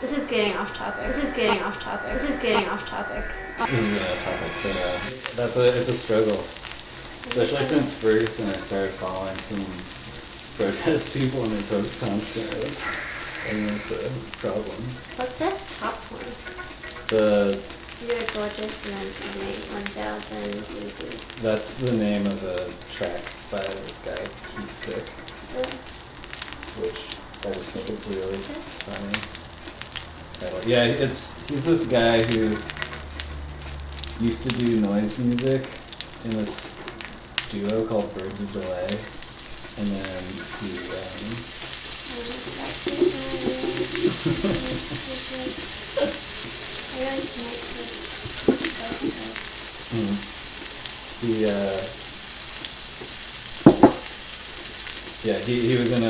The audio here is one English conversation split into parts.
This is getting off topic. This is getting off topic. This is getting off topic. This is really off topic, but it's a struggle. Especially since Ferguson, I started following some protest people and they post constantly. And it's a problem. What's this top one? You're gorgeous and you make 1,000 easy. That's the name of a track by this guy, Heat Sick. Which I just think it's a really funny title. Yeah, he's this guy who used to do noise music in this duo called Birds of Delay, and then he he was in a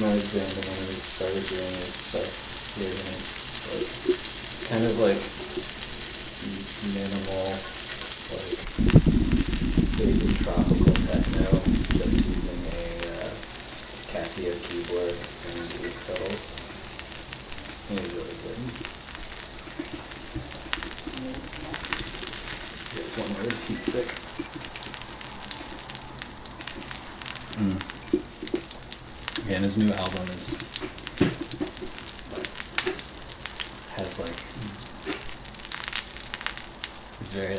noise band, and then he started doing this stuff here, and it's kind of like minimal, like vaguely tropical techno, just using a Casio keyboard and lead pedals. It was really good. Here's one word, Heat Sick. Yeah, and his new album has it's very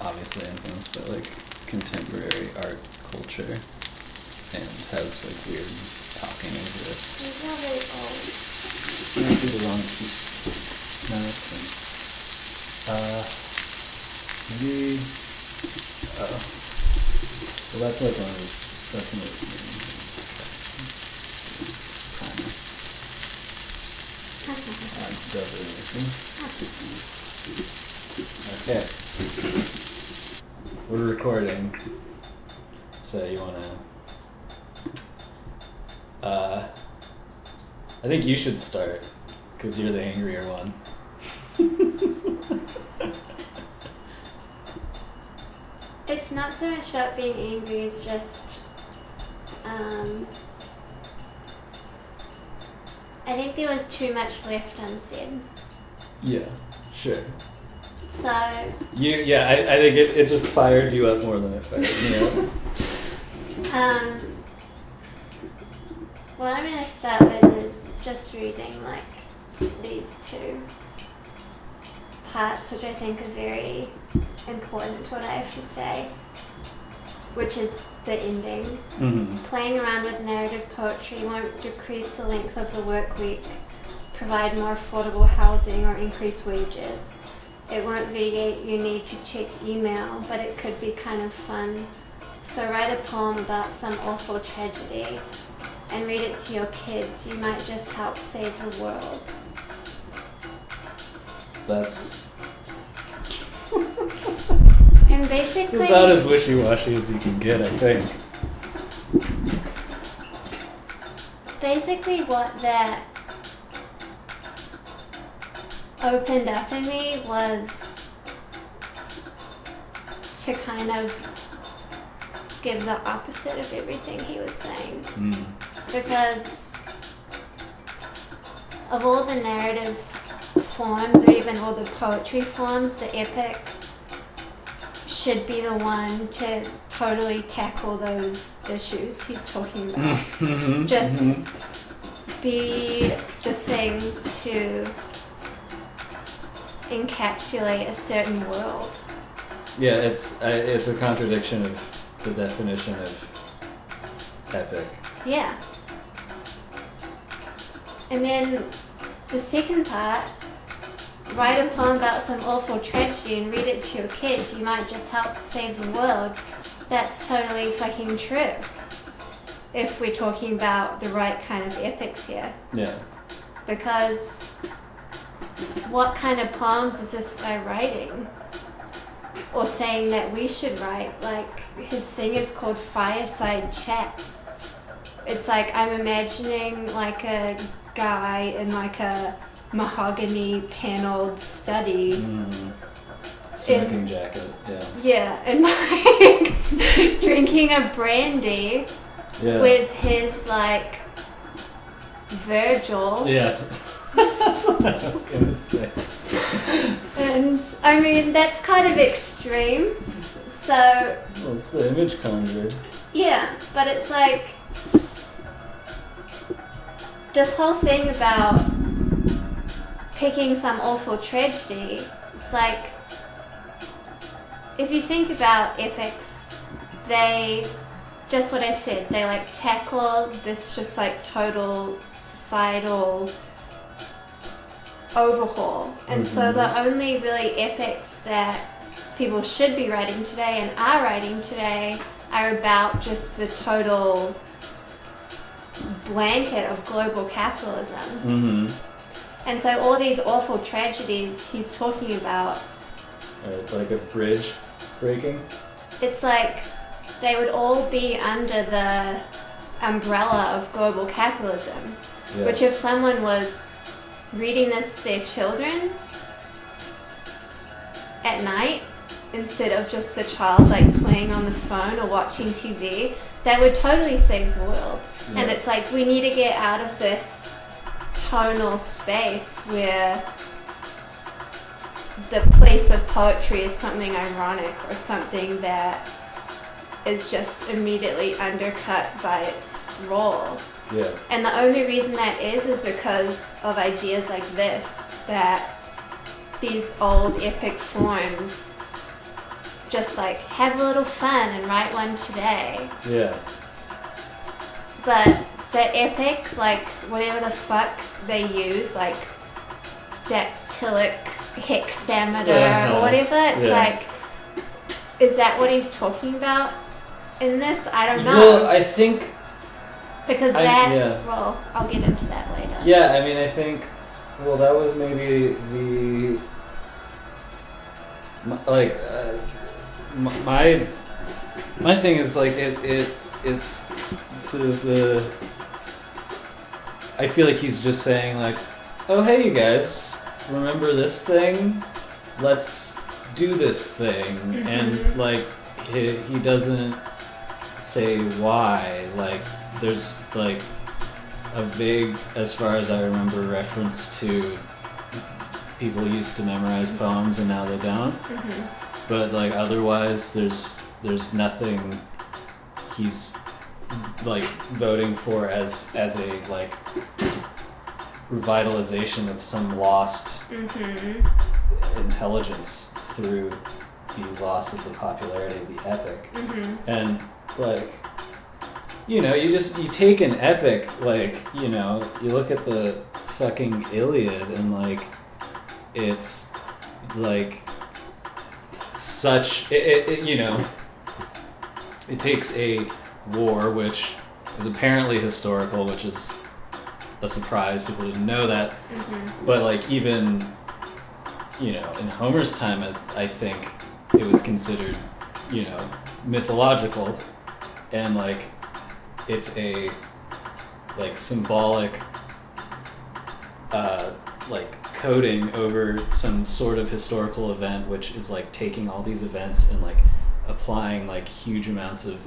obviously influenced by contemporary art culture and has weird talking over it. It's not very old. Might be the wrong piece. No, that's fine. Maybe well that's one of that's another Okay. We're recording. So you wanna I think you should start, because you're the angrier one. It's not so much about being angry, it's just I think there was too much left unsaid. Yeah, sure. So I think it just fired you up more than it fired me up. what I'm gonna start with is just reading these two parts, which I think are very important to what I have to say, which is the ending. Mm-hmm. Playing around with narrative poetry won't decrease the length of the work week, provide more affordable housing, or increase wages. It won't vitiate your need to check email, but it could be kind of fun. So write a poem about some awful tragedy and read it to your kids. You might just help save the world. That's And basically, it's about as wishy-washy as you can get, I think. Basically what that opened up in me was to kind of give the opposite of everything he was saying. Because of all the narrative forms, or even all the poetry forms, the epic should be the one to totally tackle those issues he's talking about. Just be the thing to encapsulate a certain world. Yeah, it's a contradiction of the definition of epic. Yeah. And then the second part, write a poem about some awful tragedy and read it to your kids. You might just help save the world. That's totally fucking true. If we're talking about the right kind of epics here. Yeah. Because what kind of poems is this guy writing? Or saying that we should write? His thing is called Fireside Chats. It's I'm imagining a guy in a mahogany paneled study. Smoking jacket, yeah. Yeah, and drinking a brandy with his Virgil. Yeah. That's what I was gonna say. And I mean, that's kind of extreme. So, Well, it's the image conjure. yeah, but it's like this whole thing about picking some awful tragedy. It's like, if you think about epics, they, just what I said, they like tackle this just like total societal overhaul. And so the only really epics that people should be writing today and are writing today are about just the total blanket of global capitalism. Mm-hmm. And so all these awful tragedies he's talking about, Like a bridge breaking. it's like they would all be under the umbrella of global capitalism. Yeah. Which if someone was reading this to their children at night, instead of just the child like playing on the phone or watching TV, that would totally save the world. Yeah. And it's like, we need to get out of this tonal space where the place of poetry is something ironic or something that is just immediately undercut by its role. Yeah. And the only reason that is because of ideas like this, that these old epic forms just like have a little fun and write one today. Yeah. But the epic, like whatever the fuck they use, like dactylic hexameter or whatever, it's like, is that what he's talking about in this? I don't know. Well, I think. Because well, I'll get into that later. Yeah, I mean, I think. Well, that was maybe the. Like, my thing is like it's the. I feel like he's just saying like, oh hey you guys, remember this thing? Let's do this thing, and like he doesn't say why. Like there's like a vague, as far as I remember, reference to people used to memorize poems and now they don't. But like otherwise, there's nothing he's like voting for as a like revitalization of some lost intelligence through the loss of the popularity of the epic. And like, you know, you take an epic, like, you know, you look at the fucking Iliad and like it's like such it you know, it takes a war which is apparently historical, which is a surprise. People didn't know that. But like even, you know, in Homer's time, I think it was considered, you know, mythological, and like it's a like symbolic like coding over some sort of historical event, which is like taking all these events and like applying like huge amounts of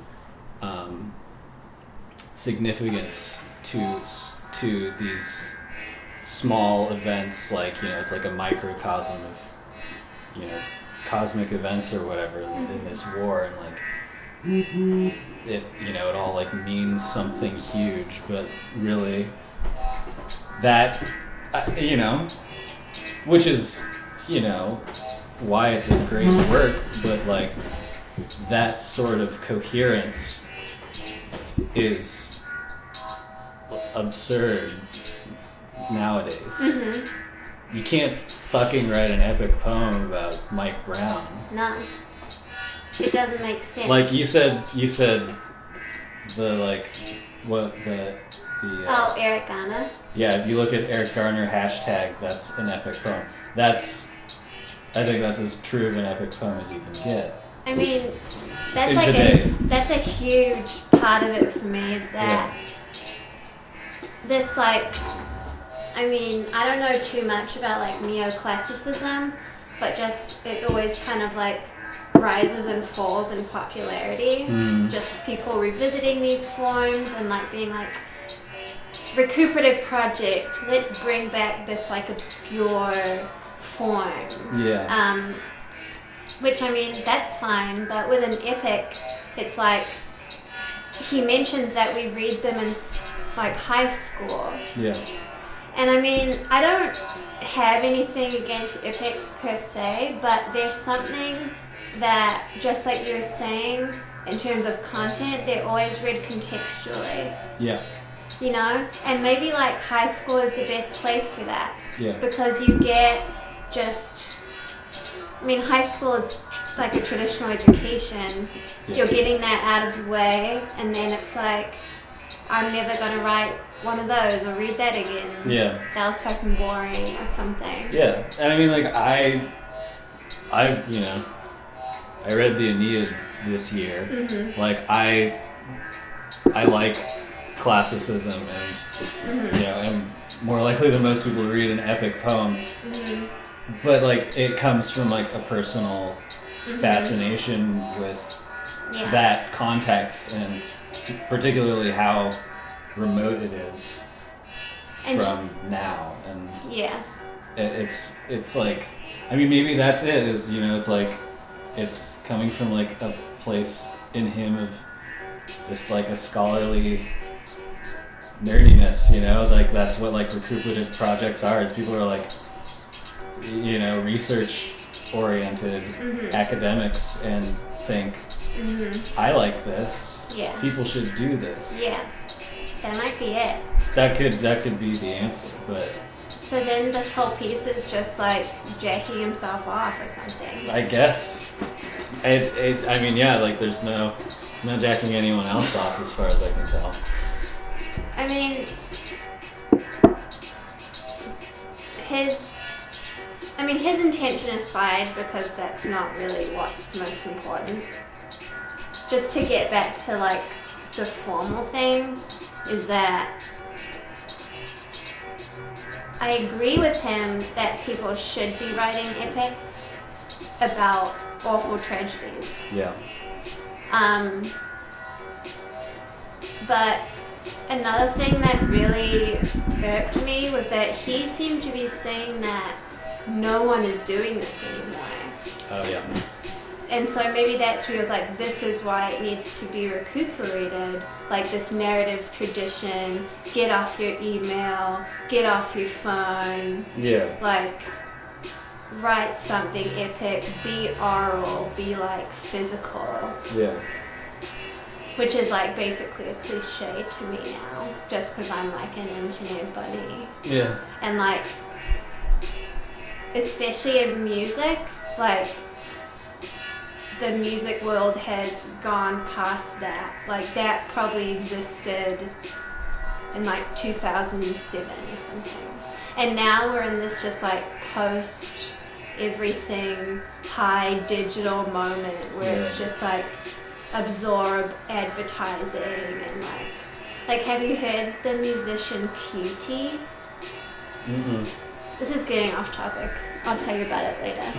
significance to these small events. Like, you know, it's like a microcosm of, you know, cosmic events or whatever in this war, and like it, you know, it all like means something huge, but really that you know, which is, you know, why it's a great work, but like that sort of coherence is absurd nowadays. You can't fucking write an epic poem about Mike Brown. No. It doesn't make sense. Like you said the like what the Eric Garner. Yeah, if you look at Eric Garner hashtag, that's an epic poem. I think that's as true of an epic poem as you can get. I mean, that's In like today. that's a huge part of it for me, is that this like, I mean, I don't know too much about like neoclassicism, but just it always kind of like rises and falls in popularity. Just people revisiting these forms and like being like, recuperative project. Let's bring back this like obscure form. Yeah. Which I mean, that's fine, but with an epic, it's like he mentions that we read them in like high school. Yeah. And I mean, I don't have anything against epics per se, but there's something that, just like you were saying, in terms of content, they're always read contextually. Yeah. You know? And maybe like high school is the best place for that. Yeah. Because you get I mean, high school is like a traditional education. Yeah. You're getting that out of the way, and then it's like, I'm never going to write one of those or read that again. Yeah. That was fucking boring or something. Yeah. And I mean, like, I've, you know, I read the Aeneid this year. Mm-hmm. Like, I like classicism and, you know, I'm more likely than most people to read an epic poem. Mm-hmm. But, like, it comes from, like, a personal fascination with that context and particularly how remote it is from now. And it's like, I mean, maybe that's it, is, you know, it's like, it's coming from, like, a place in him of just, like, a scholarly nerdiness, you know? Like, that's what, like, recuperative projects are, is people are, like, you know, research-oriented academics and think, I like this. Yeah. People should do this. Yeah. That might be it. That could be the answer, but... So then this whole piece is just like jacking himself off or something. I guess. I mean, yeah, like there's no jacking anyone else off as far as I can tell. I mean, his intention aside, because that's not really what's most important. Just to get back to like the formal thing, is that I agree with him that people should be writing epics about awful tragedies. Yeah. But another thing that really irked me was that he seemed to be saying that no one is doing this anymore. Oh, yeah. And so maybe that's where he was like, this is why it needs to be recuperated, like this narrative tradition, get off your email, get off your phone. Yeah. Like, write something epic, be oral, be like physical. Yeah. Which is like basically a cliche to me now, just because I'm like an internet bunny. Yeah. And like, especially in music, like, the music world has gone past that. Like, that probably existed in like 2007 or something. And now we're in this just like post everything high digital moment where it's just like absorb advertising and like have you heard the musician Cutie? Mm-mm. This is getting off topic. I'll tell you about it later.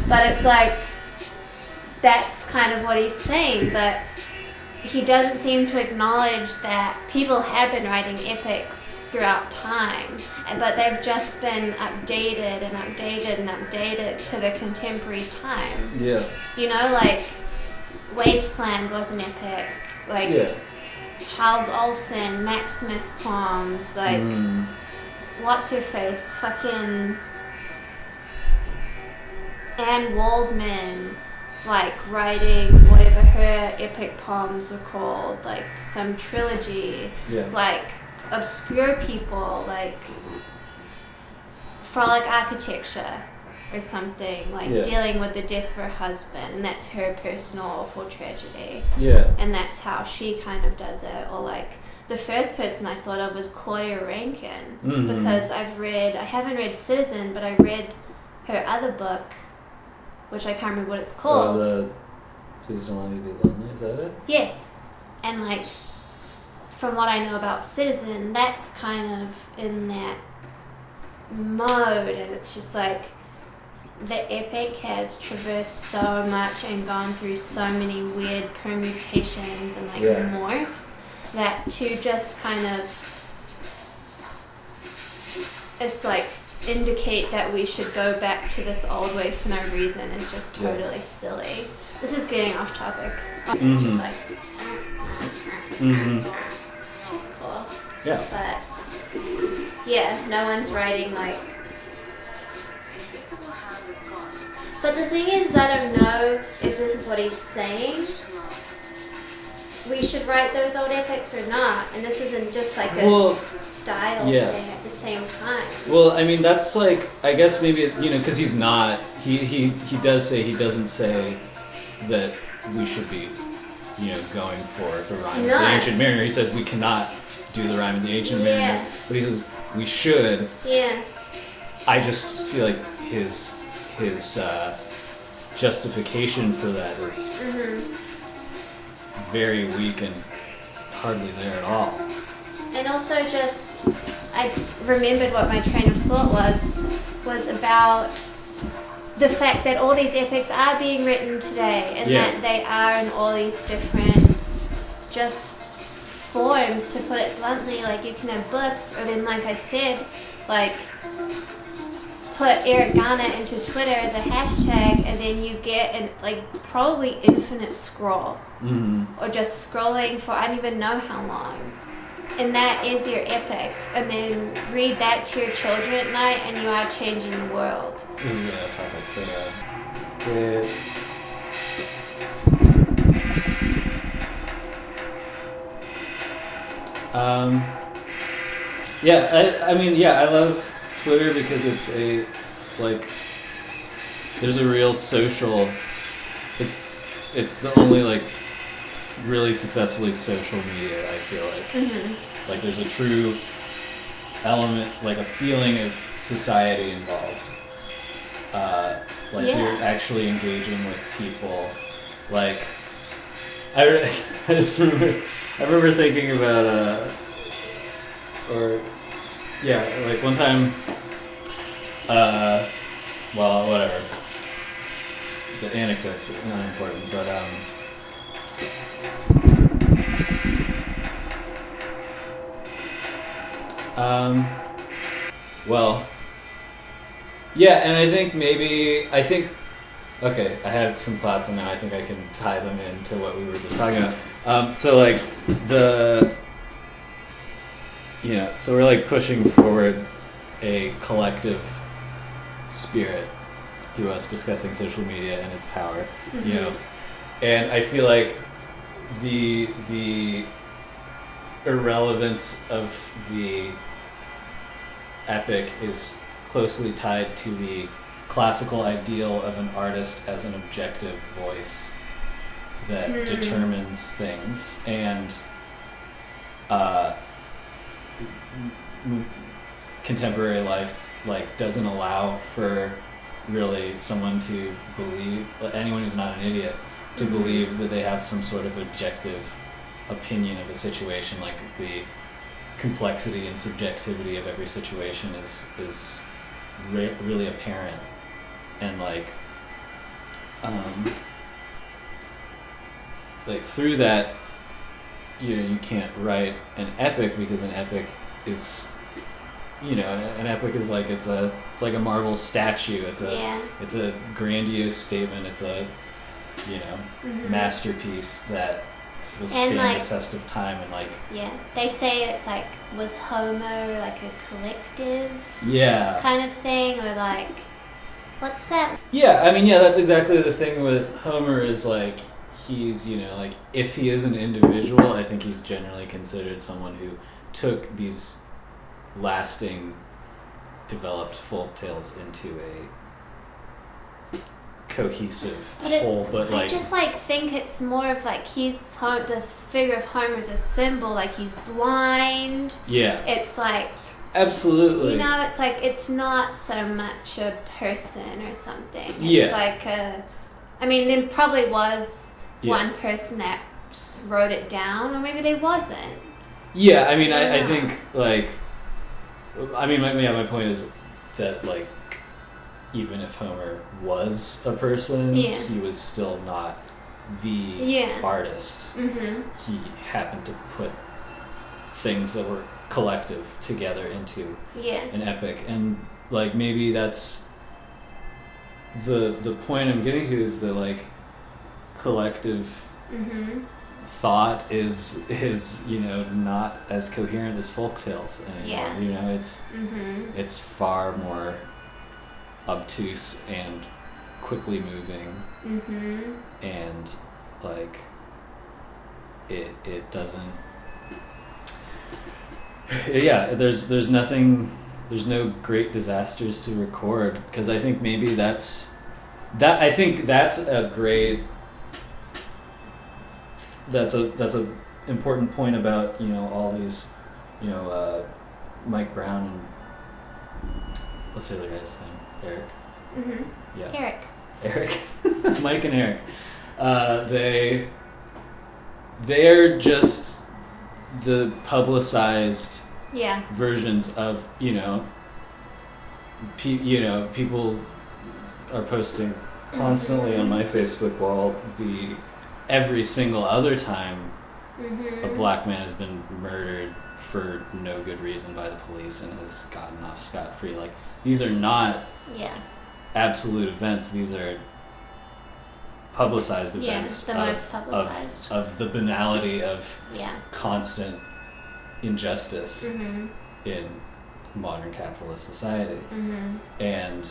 But it's like, that's kind of what he's saying, but he doesn't seem to acknowledge that people have been writing epics throughout time, but they've just been updated and updated and updated to the contemporary time. Yeah. You know, like, Wasteland was an epic, like, Charles Olson, Maximus poems, like, what's her face, fucking Anne Waldman, like, writing whatever her epic poems were called, like some trilogy, like obscure people, like Frolic Architecture or something, like dealing with the death of her husband, and that's her personal awful tragedy. Yeah. And that's how she kind of does it. Or like, the first person I thought of was Claudia Rankine, because I haven't read Citizen, but I read her other book, which I can't remember what it's called. Please Don't Let Me Be Lonely, is that it? Yes. And like, from what I know about Citizen, that's kind of in that mode, and it's just like, the epic has traversed so much and gone through so many weird permutations and like morphs that to just kind of it's like indicate that we should go back to this old way for no reason is just totally silly. This is getting off topic. It's just like just cool. Yeah. But yeah, no one's writing like. But the thing is, I don't know if this is what he's saying. We should write those old epics or not, and this isn't just like a style thing at the same time. Well, I mean, that's like, I guess maybe, because he's not, he does say, he doesn't say that we should be, going for the rhyme of the ancient mariner. He says we cannot do the rhyme of the ancient mariner, but he says we should. Yeah. I just feel like his justification for that is very weak and hardly there at all. And also just, I remembered what my train of thought was about the fact that all these epics are being written today and that they are in all these different just forms, to put it bluntly. Like you can have books, or then like I said, like put Eric Garner into Twitter as a hashtag, and then you get an probably infinite scroll, or just scrolling for I don't even know how long, and that is your epic. And then read that to your children at night, and you are changing the world. This is really a topic, but I love Twitter because it's there's a real social, it's the only really successfully social media, I feel like. Like there's a true element, like a feeling of society involved. You're actually engaging with people. Like, I remember thinking about, one time, whatever. The anecdote's not important, but, and I had some thoughts, and now I think I can tie them into what we were just talking about. So we're pushing forward a collective spirit through us discussing social media and its power, and I feel like the irrelevance of the epic is closely tied to the classical ideal of an artist as an objective voice that determines things, and contemporary life doesn't allow for really someone to believe, anyone who's not an idiot, to believe that they have some sort of objective opinion of a situation. Like the complexity and subjectivity of every situation is really apparent, and through that, you can't write an epic, because an epic is it's like a marble statue. It's a grandiose statement. It's a masterpiece that will stand the test of time, and they say it's was Homer a collective kind of thing, or what's that? That's exactly the thing with Homer, is he's if he is an individual, I think he's generally considered someone who took these lasting developed folk tales into a cohesive whole, but I just think it's more of he's the figure of Homer is a symbol, he's blind. It's absolutely, it's not so much a person or something. It's there probably was one person that wrote it down, or maybe there wasn't. I think my point is that even if Homer was a person, Yeah. he was still not the Yeah. artist. Mm-hmm. He happened to put things that were collective together into Yeah. an epic, and like maybe that's the point I'm getting to, is that like collective Mm-hmm. thought is not as coherent as folktales anymore. Yeah. Mm-hmm. It's far more obtuse and quickly moving. Mm-hmm. And like it doesn't there's no great disasters to record, because I think maybe that's a important point about all these Mike Brown and what's the other guy's name, Eric. Mm-hmm. Yeah, Eric. Mike and Eric. They're just the publicized Yeah. versions of people are posting constantly on my Facebook wall every single other time Mm-hmm. a black man has been murdered for no good reason by the police and has gotten off scot-free. Like, these are not Yeah. absolute events. These are publicized Yeah, events the most publicized. of the banality of Yeah. constant injustice Mm-hmm. in modern capitalist society. Mm-hmm. And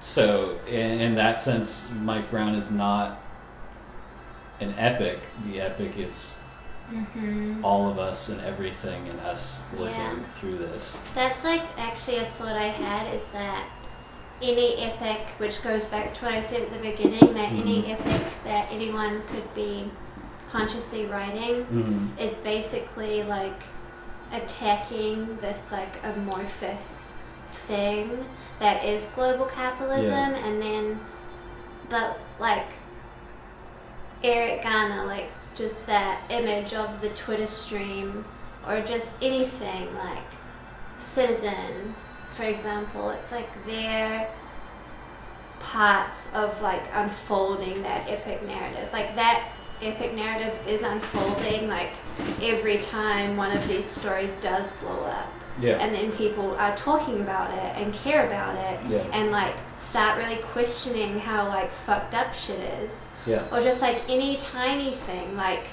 so in that sense, Mike Brown is not an epic. The epic is Mm-hmm. all of us and everything and us living Yeah. through this. That's like actually a thought I had, is that any epic, which goes back to what I said at the beginning, that any epic that anyone could be consciously writing Mm-hmm. is basically like attacking this like amorphous thing that is global capitalism. Yeah. And then, but like Eric Garner, like just that image of the Twitter stream, or just anything like Citizen, for example, it's like they're parts of like unfolding that epic narrative. Like that epic narrative is unfolding like every time one of these stories does blow up. Yeah. And then people are talking about it and care about it. Yeah. And like start really questioning how like fucked up shit is. Yeah. Or just like any tiny thing. Like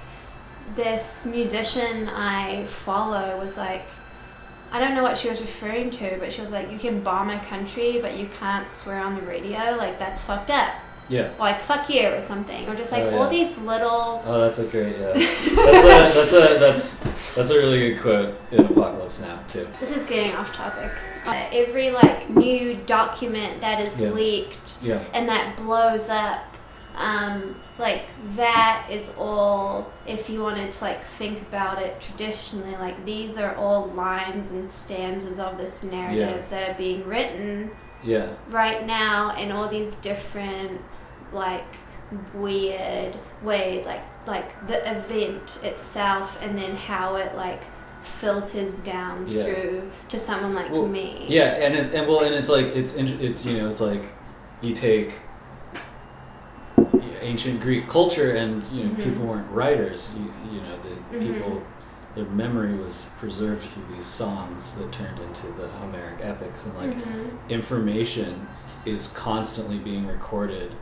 this musician I follow was like, I don't know what she was referring to, but she was like, you can bomb a country but you can't swear on the radio, like that's fucked up. Yeah. Or like fuck you or something. Or just like Oh, yeah. all these little Oh, that's a great, yeah. That's a really good quote in Apocalypse Now too. This is getting off topic. Every like new document that is Yeah. leaked Yeah. and that blows up, like that is all, if you wanted to like think about it traditionally, like these are all lines and stanzas of this narrative that are being written Yeah. right now in all these different like weird ways, like the event itself and then how it like filters down Yeah. through to someone like Well, me. Yeah, and it's like it's like you take ancient Greek culture and Mhm. people weren't writers. The Mhm. people, their memory was preserved through these songs that turned into the Homeric epics, and like Mhm. information is constantly being recorded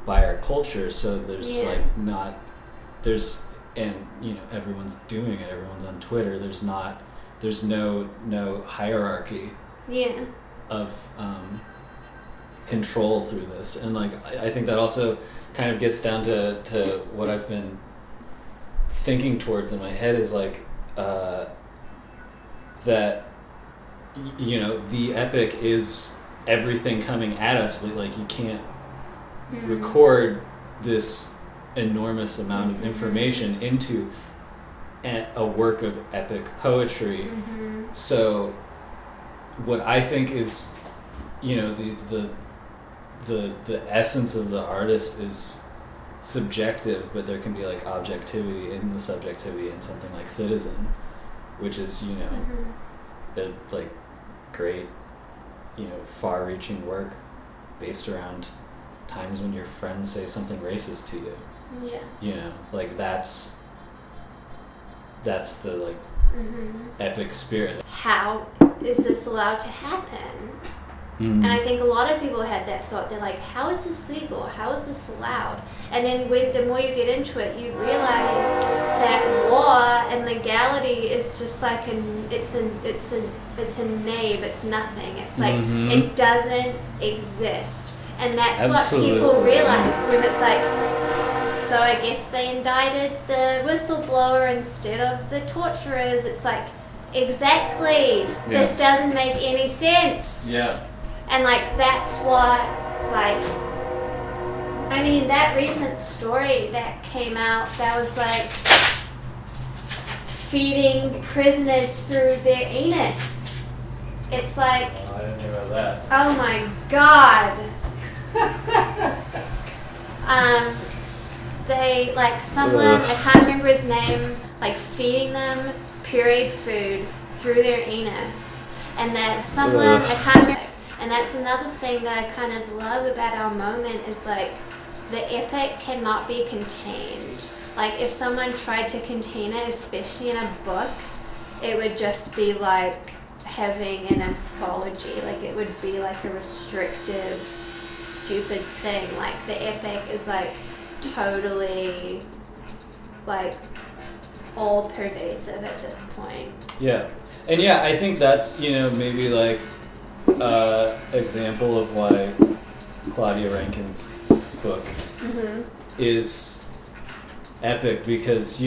by our culture. So there's Yeah. like not there's and everyone's doing it. Everyone's on Twitter. There's no hierarchy Yeah. of control through this, and like I think that also kind of gets down to what I've been thinking towards in my head, is like that the epic is everything coming at us, but like you can't Mhm. record this enormous amount of Mhm. information into a work of epic poetry. Mhm. So what I think is the essence of the artist is subjective, but there can be like objectivity in the subjectivity in something like Citizen, which is Mhm. a like great far-reaching work based around times when your friends say something racist to you. Yeah. Like that's the like epic spirit. How is this allowed to happen? And I think a lot of people had that thought. They're like, how is this legal? How is this allowed? And then the more you get into it, you realize that law and legality is just like it's a name. It's nothing. It's like it doesn't exist. And that's Absolutely. what people realize when it's like, so I guess they indicted the whistleblower instead of the torturers. It's like, exactly. Yeah. This doesn't make any sense. Yeah. And like that's what, like, I mean, that recent story that came out that was like feeding prisoners through their anus. It's like, Oh, I didn't hear about that. oh my god. They like someone, I can't remember his name, like feeding them pureed food through their anus, and that someone, I can't remember. And that's another thing that I kind of love about our moment is like the epic cannot be contained. Like if someone tried to contain it, especially in a book, it would just be like having an anthology. Like it would be like a restrictive, stupid thing. Like the epic is like totally like all pervasive at this point. Yeah. And yeah, I think that's, maybe like example of why Claudia Rankine's book is epic, because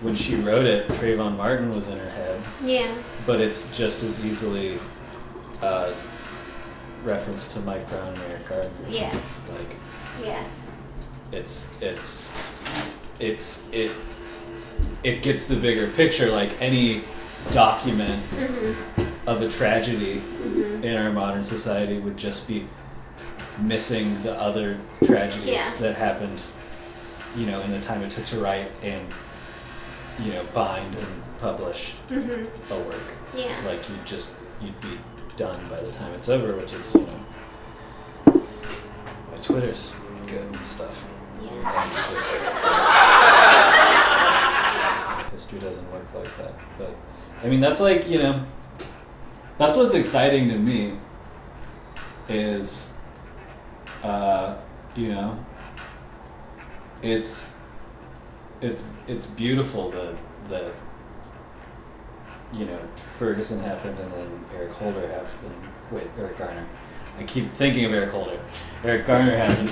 when she wrote it, Trayvon Martin was in her head. Yeah. But it's just as easily reference to Mike Brown and Eric Gardner. Yeah. Like. Yeah. It gets the bigger picture. Like any document of a tragedy in our modern society would just be missing the other tragedies that happened, in the time it took to write and, bind and publish a work. Yeah. Like you'd be done by the time it's over, which is, why Twitter's good and stuff. Yeah. And just history doesn't work like that. But I mean, that's like, that's what's exciting to me is, it's beautiful that Ferguson happened and then Eric Holder happened. Wait, Eric Garner. I keep thinking of Eric Holder. Eric Garner happened,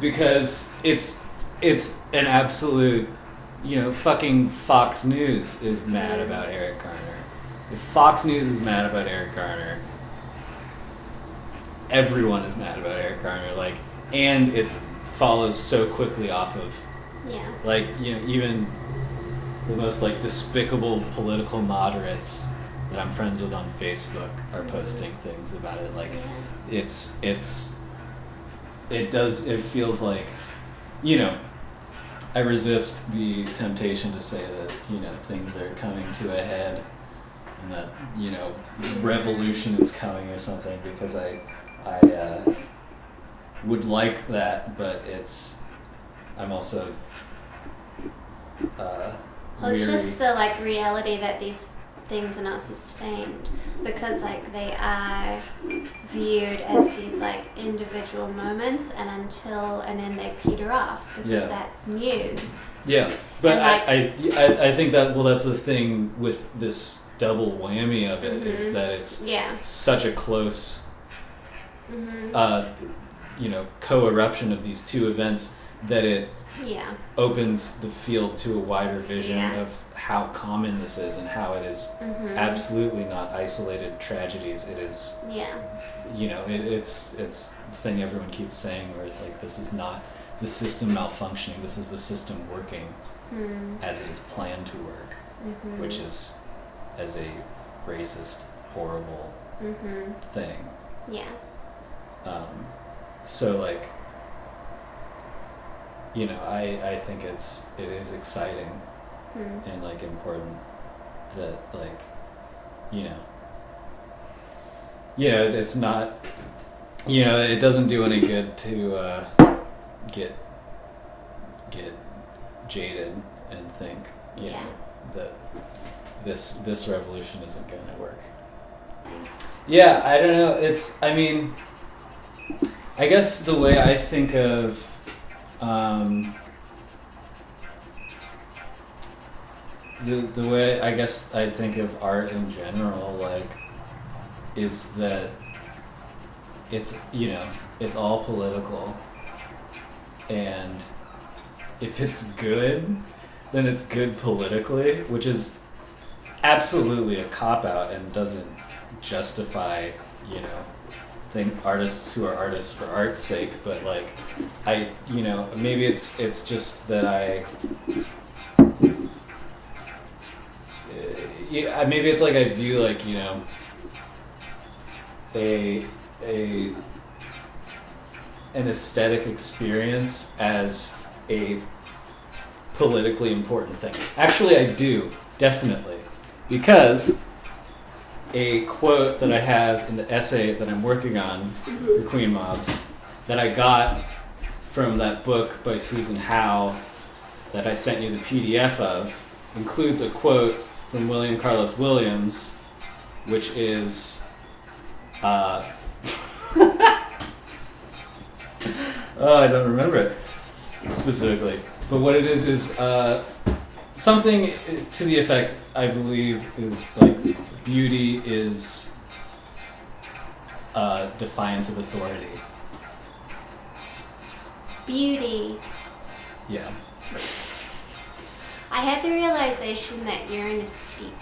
because it's an absolute, fucking Fox News is mad about Eric Garner. If Fox News is mad about Eric Garner, everyone is mad about Eric Garner, and it follows so quickly off of, even the most, despicable political moderates that I'm friends with on Facebook are posting things about it. It feels like, I resist the temptation to say that, things are coming to a head and that, revolution is coming or something, because I would like that, but I'm also well, it's weary. just the reality that these things are not sustained, because they are viewed as these individual moments, and then they peter off because that's news. Yeah, but I think that, that's the thing with this double whammy of it, is that it's such a close co-eruption of these two events that it opens the field to a wider vision of how common this is and how it is absolutely not isolated tragedies. It is, it's the thing everyone keeps saying, where it's this is not the system malfunctioning, this is the system working as it is planned to work, which is as a racist, horrible thing. Yeah. So I think it is exciting and important that it's not, it doesn't do any good to get jaded and think, that this revolution isn't going to work. Yeah, I don't know. I guess the way I think of the way I guess I think of art in general, like, is that it's all political, and if it's good, then it's good politically, which is absolutely a cop-out and doesn't justify, artists who are artists for art's sake, but like, maybe it's just that maybe it's like I view like, an aesthetic experience as a politically important thing. Actually, I do, definitely. Because a quote that I have in the essay that I'm working on for Queen Mobs that I got from that book by Susan Howe that I sent you the PDF of includes a quote from William Carlos Williams, which is oh, I don't remember it specifically, but what it is something to the effect, I believe, is like beauty is defiance of authority. Beauty. Yeah. I had the realization that you're an aesthete.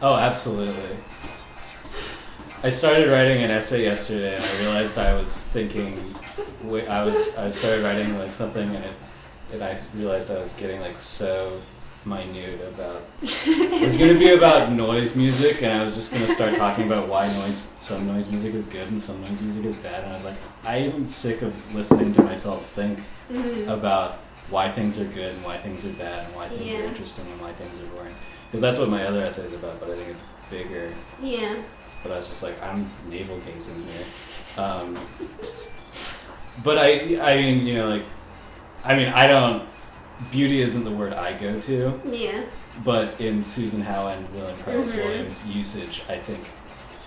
Oh, absolutely. I started writing an essay yesterday, and I realized I was thinking. I started writing like something, and I realized I was getting like so minute about. It was going to be about noise music, and I was just going to start talking about why some noise music is good and some noise music is bad, and I was like, I am sick of listening to myself think about why things are good and why things are bad and why things are interesting and why things are boring. Because that's what my other essay is about, but I think it's bigger. Yeah. But I was just like, I'm navel gazing here. But I don't, beauty isn't the word I go to. Yeah. But in Susan Howe and William Carlos Williams' usage, I think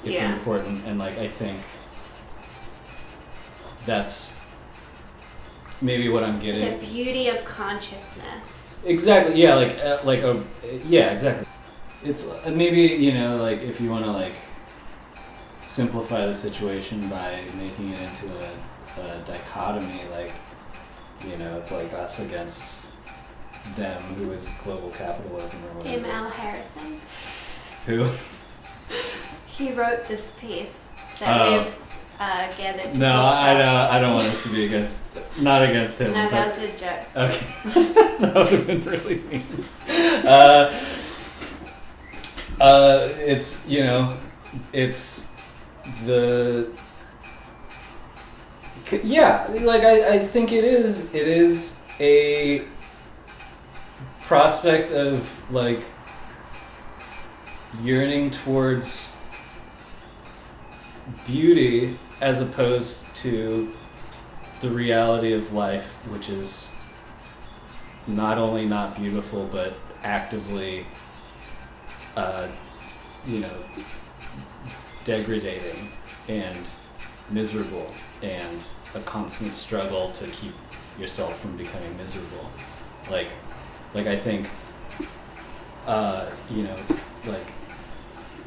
it's important, and like I think that's maybe what I'm getting. The beauty of consciousness. Exactly. Yeah. Yeah. Exactly. It's maybe like if you want to like simplify the situation by making it into a dichotomy, like it's like us against them, who is global capitalism or whatever. M.L. Harrison. Who? He wrote this piece that we've gathered. No, I don't want us to be not against him. No, that was a joke. Okay. That would have been really mean. It's it's the like I think it is a prospect of like yearning towards beauty as opposed to the reality of life, which is not only not beautiful but actively degrading and miserable and a constant struggle to keep yourself from becoming miserable. Like I think like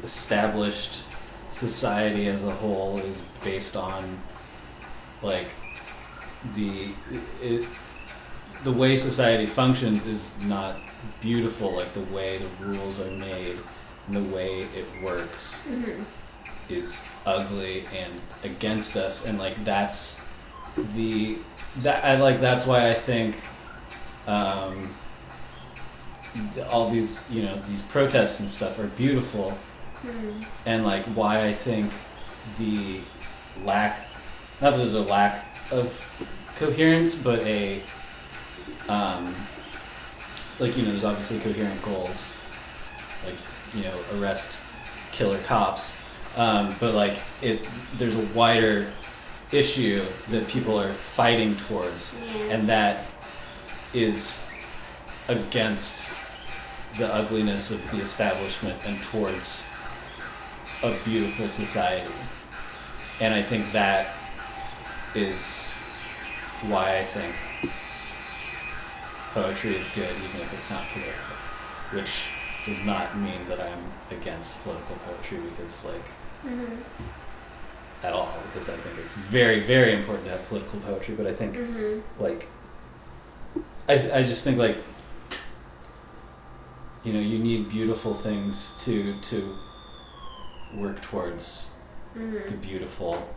established society as a whole is based on like the way society functions is not beautiful, like the way the rules are made and the way it works is ugly and against us, and like that's why I think all these these protests and stuff are beautiful, and like why I think the not that there's a lack of coherence, but there's obviously coherent goals, like arrest killer cops, But like there's a wider issue that people are fighting towards, and that is against the ugliness of the establishment and towards a beautiful society. And I think that is why I think poetry is good, even if it's not political, which does not mean that I'm against political poetry, because at all, because I think it's very, very important to have political poetry. But I think like I just think like, you know, you need beautiful things to work towards the beautiful,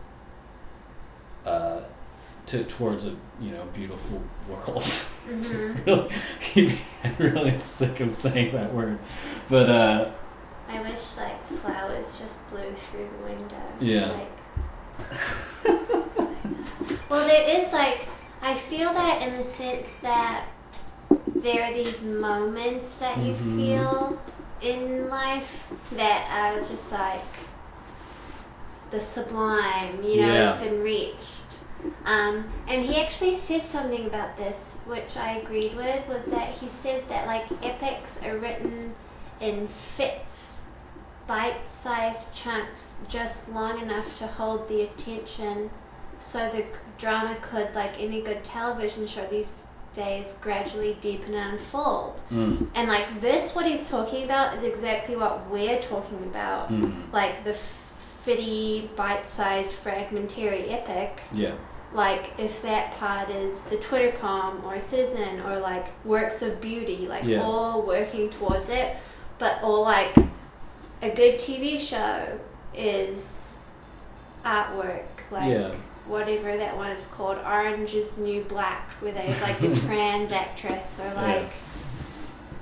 towards a, you know, beautiful world. Just really, I'm really sick of saying that word, but I wish like flowers just blew through the window. Yeah. Well, there is like, I feel that in the sense that there are these moments that you feel in life that are just like the sublime, you know, has been reached. And he actually says something about this, which I agreed with, was that he said that like epics are written in fits, bite-sized chunks, just long enough to hold the attention, so the drama could, like any good television show these days, gradually deepen and unfold. And like this, what he's talking about is exactly what we're talking about, like the fitty, bite-sized, fragmentary epic. Yeah. Like if that part is the Twitter poem or a Citizen or like works of beauty, like all working towards it, but all like a good TV show is artwork, like whatever that one is called, Orange is New Black, where they have like the trans actress, or like,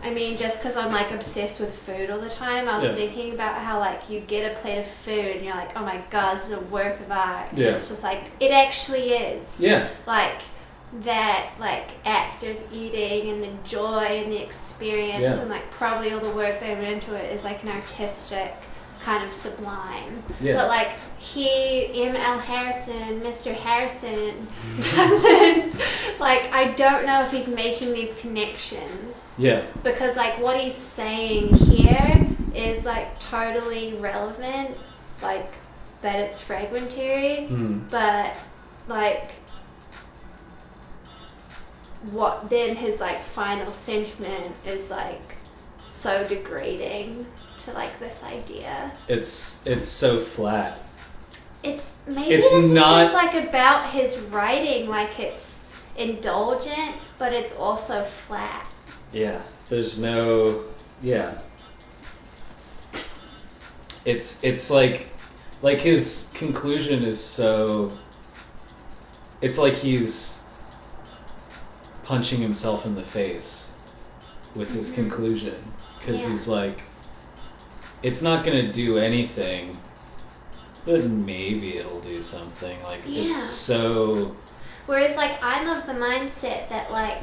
I mean, just because I'm like obsessed with food all the time, I was thinking about how like you get a plate of food and you're like, oh my god, this is a work of art. Yeah. It's just like, it actually is. Yeah. Like that like act of eating and the joy and the experience and like probably all the work they went into it is like an artistic kind of sublime. Yeah. But like M.L. Harrison, Mr. Harrison doesn't, like, I don't know if he's making these connections. Yeah. Because like what he's saying here is like totally relevant, like that it's fragmentary, but like what then his like final sentiment is like so degrading to like this idea. It's so flat. It's this is just like about his writing, like it's indulgent, but it's also flat. Yeah. There's no It's like his conclusion is so, it's like he's punching himself in the face with his conclusion, because he's like, it's not gonna do anything, but maybe it'll do something. Like it's so. Whereas like I'm of the mindset that like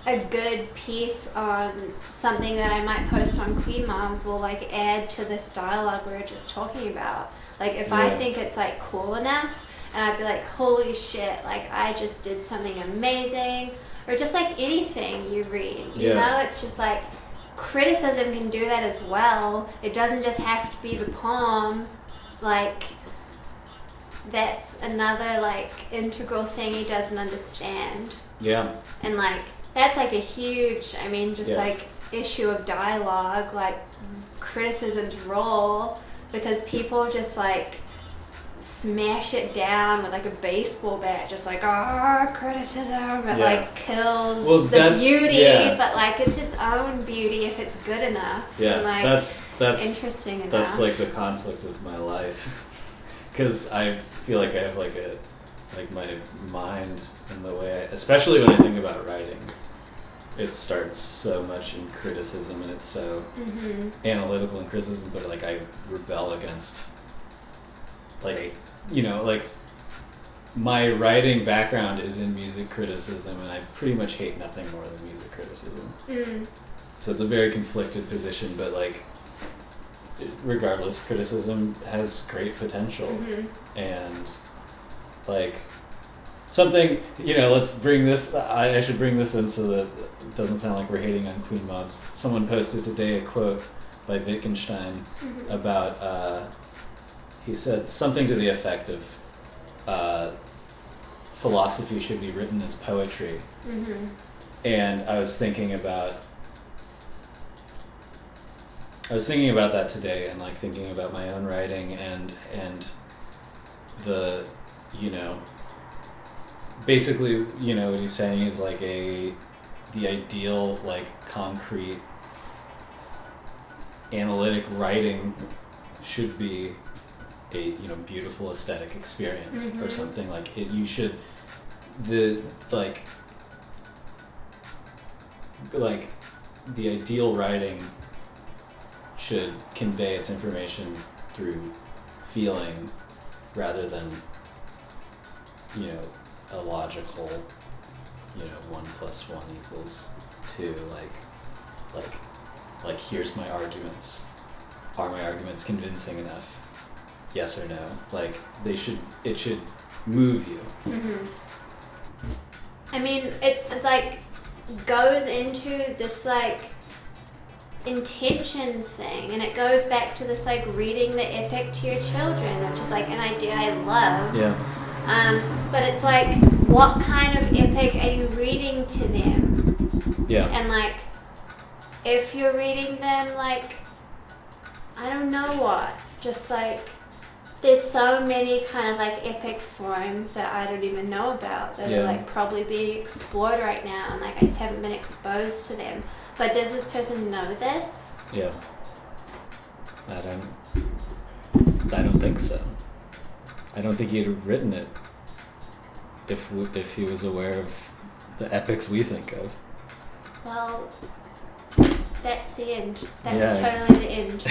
a good piece on something that I might post on Queen Moms will like add to this dialogue we were just talking about. Like if I think it's like cool enough, and I'd be like, holy shit, like I just did something amazing. Or just like anything you read, you know, it's just like criticism can do that as well. It doesn't just have to be the poem. Like that's another like integral thing he doesn't understand. Yeah. And like that's like a huge, I mean, just like issue of dialogue, like criticism's role, because people just like smash it down with like a baseball bat, just like criticism, it like kills the beauty, but like it's its own beauty if it's good enough. Yeah, and, like, that's interesting enough. That's like the conflict of my life, because I feel like I have like my mind in the way, especially when I think about writing, it starts so much in criticism and it's so analytical in criticism, but like I rebel against, like, you know, like my writing background is in music criticism, and I pretty much hate nothing more than music criticism. So it's a very conflicted position, but like regardless, criticism has great potential. And like something, let's bring this, I should bring this in so that it doesn't sound like we're hating on queen mobs. Someone posted today a quote by Wittgenstein about, he said something to the effect of, philosophy should be written as poetry. And I was thinking about that today, and like thinking about my own writing and the, basically, what he's saying is like the ideal, like concrete analytic writing should be a beautiful aesthetic experience or something like it. You should the ideal writing should convey its information through feeling rather than a logical 1 + 1 = 2, like here's my arguments. Are my arguments convincing enough? Yes or no? Like it should move you. I mean, it like goes into this like intention thing, and it goes back to this like reading the epic to your children, which is like an idea I love. Yeah. But it's like, what kind of epic are you reading to them? Yeah. And like, if you're reading them like, I don't know what, just like, there's so many kind of like epic forms that I don't even know about that are like probably being explored right now, and like I just haven't been exposed to them. But does this person know this? Yeah. I don't think so. I don't think he'd have written it if he was aware of the epics we think of. Well, that's the end. That's totally the end.